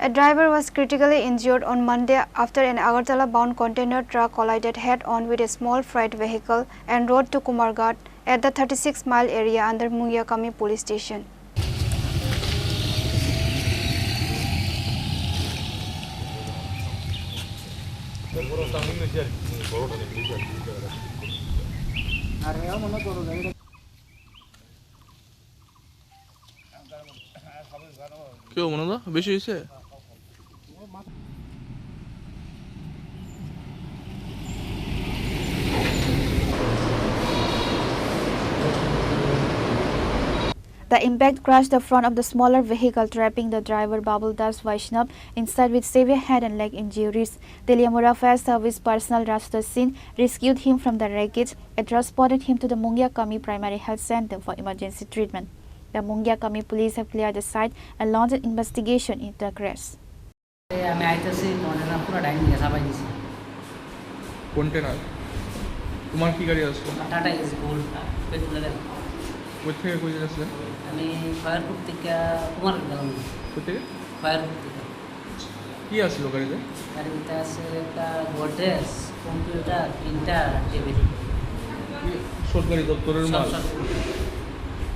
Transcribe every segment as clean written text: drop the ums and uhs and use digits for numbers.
A driver was critically injured on Monday after an Agartala-bound container truck collided head-on with a small freight vehicle en route to Kumarghat at the 36-mile area under Mungiakami Police Station. কেউ মনে না বেশি হয়েছে The impact crushed the front of the smaller vehicle, trapping the driver Babul Das Vaishnav inside with severe head and leg injuries. Teliamura Fire Service personnel rushed the scene, rescued him from the wreckage, and transported him to the Mungiakami Primary Health Center for emergency treatment. The Mungiakami police have cleared the site and launched an investigation into the crash. Container তোমার কি গাড়ি আছে tata is gold পেট্রোলের কোথা থেকে কই যাচ্ছে আমি ফায়ারপুর থেকে কুমারঘাট গেলাম কোথা থেকে ফায়ারপুর থেকে কি আসলো গাড়িতে গাড়িতে আছে একটা গোদরেজ কম্পিউটার প্রিন্টার টেবিল সরকারি দপ্তরের মাল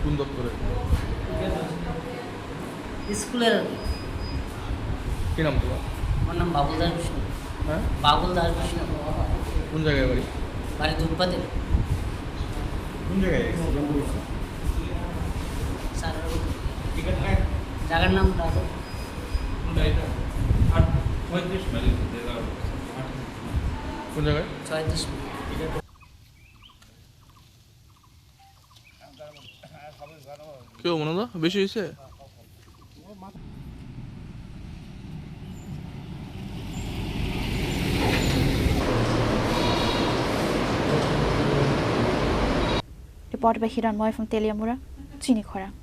কোন দপ্তরে স্কুলের কি নাম তোমার আমার নাম বাবুল দাস বিষ্ণু হ্যাঁ বাবুল দাস বিষ্ণু কোন জায়গায় বাড়ি বাড়ি দুধপাতে কোন জায়গায় স্যার জায়গার নাম কোন জায়গায় 36 কেউ মনে না বেশি হয়েছে Reported by Hiranmoy from Teliamura, Chini Khorang.